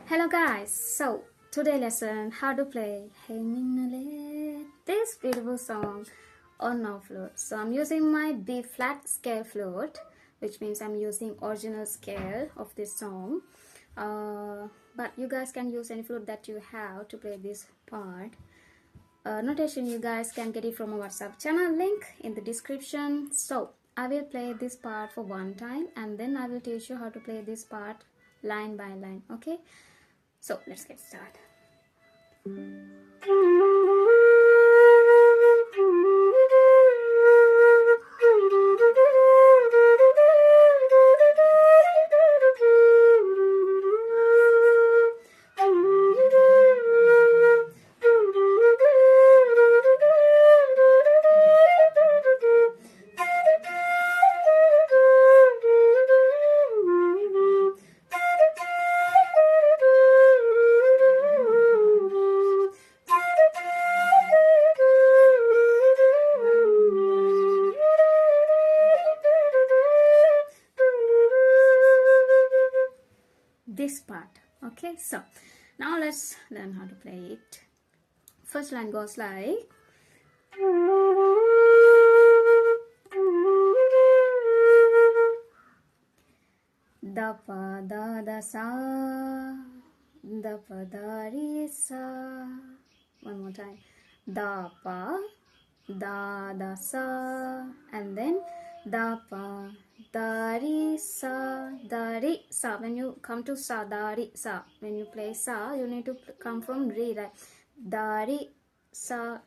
Hello guys, so today lesson how to play Hey Minnale, this beautiful song on our flute. So I'm using my B flat scale flute, which means I'm using original scale of this song. But you guys can use any flute that you have to play this part. Notation you guys can get it from our WhatsApp channel, link in the description. So I will play this part for one time and then I will teach you how to play this part line by line. Okay, so let's get started. This part. Okay, so now let's learn how to play it. First line goes like da pa da sa, da pa da re sa. One more time. Da pa da sa, and then da pa da re sa, da re sa. When you come to sa, da re sa. When you play sa, you need to come from re, right? Da re sa.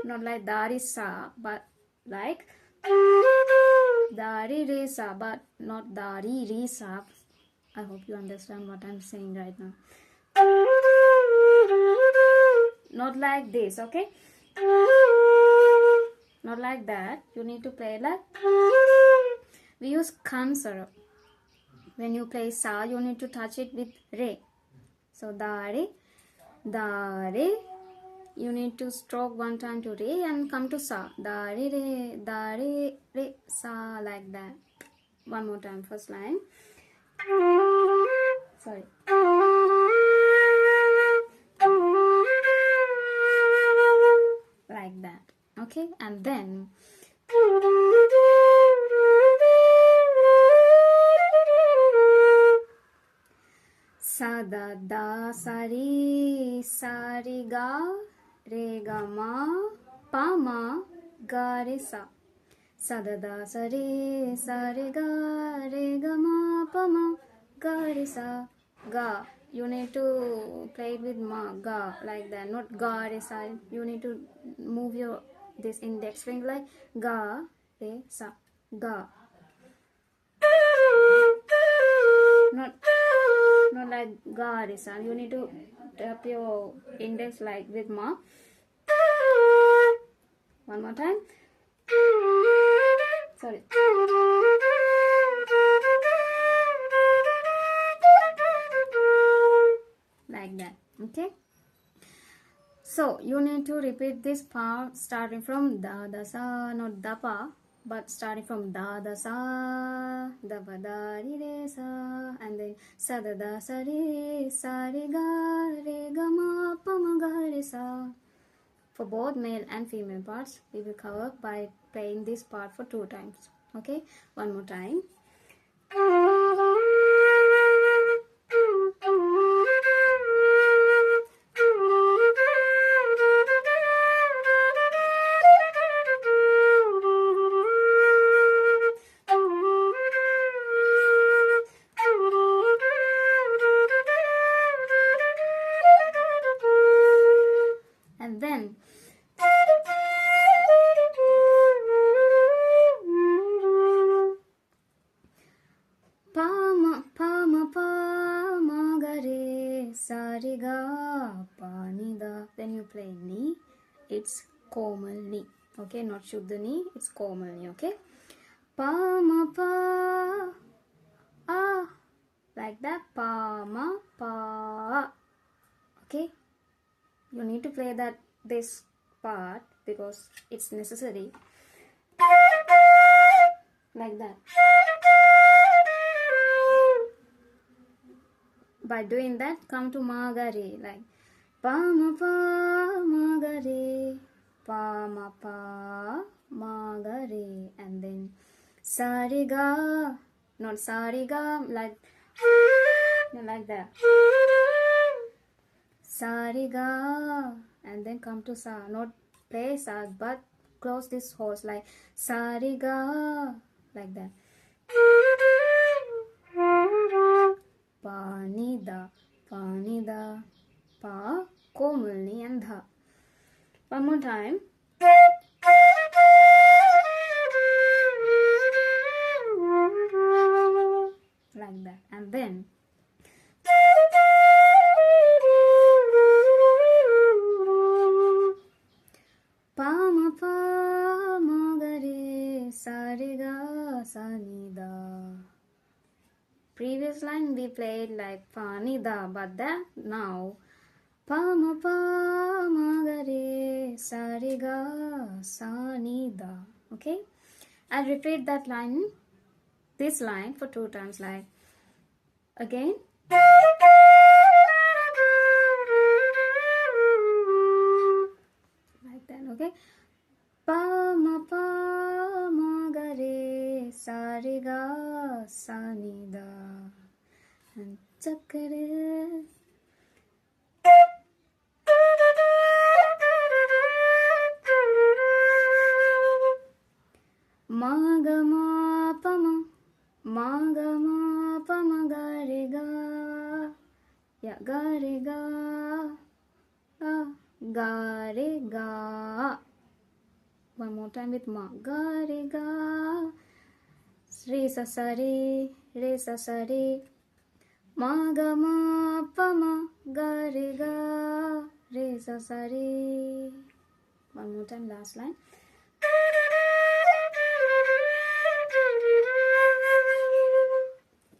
Not like da re sa, but like da re re sa, but not da re re sa. I hope you understand what I'm saying right now. Not like this, okay? Not like that. You need to play like we use kansara. When you play sa, you need to touch it with re. So da re. You need to stroke one time to re and come to sa. Da re sa, like that. One more time, first line. Sorry. Like that. Okay, and then sa da sa re ga re ga ma pa ma ga re sa. Sa da sa re ga re ga ma pa ma ga re sa. Ga, you need to play it with ma, ga, like that, not ga re sa. You need to move your this index finger like ga re sa, ga. Not like ga re sa. You need to tap your index like with ma. One more time. Sorry. Like that. Okay. So you need to repeat this part starting from da sa, not da pa, but starting from da sa, da pa da re sa, and then sa re ga ma pa ma ga re sa. For both male and female parts, we will cover by playing this part for 2 times. Okay, one more time. And then pa ma ga re sa re ga pa ni da. When you play ni, it's komal ni. Okay, not shuddha ni, it's komal ni. Okay, pa ma pa like that, pa ma pa. Okay, you need to play this part because it's necessary, like that. by doing that, come to ma ga re, like pa ma pa ma ga re, pa ma pa ma ga re, and then sa re ga, not sa re ga, like that. Sa re ga, and then come to sa, not play sa, but close this horse like sa re ga, like that. Pa ni da, pa komalni and dha. One more time. Like that, and then pa ma pa ma ga re, sa re ga sa ni da. Previous line we played like pa ni da, but that now pa ma pa ma ga re, sa re ga sa ni da. Okay, I'll repeat that line, this line for 2 times, like again. Like that, okay. Pa ma ga re, sa re ga sa ni da, and chakre. Ma ga ma pa ma ga re ga, yeah, ga re ga, ga re ga. One more time with ma, ga re ga, re sa re, ma ga ma pa ma ga re ga, re sa re. One more time, last line.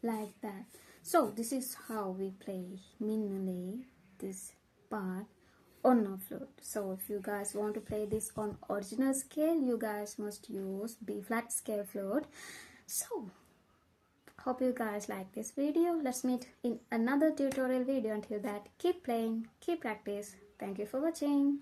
Like that. So this is how we play Minnale, this part on a flute. So if you guys want to play this on original scale, you guys must use B flat scale flute. So hope you guys like this video. Let's meet in another tutorial video. Until that, keep playing, keep practice. Thank you for watching.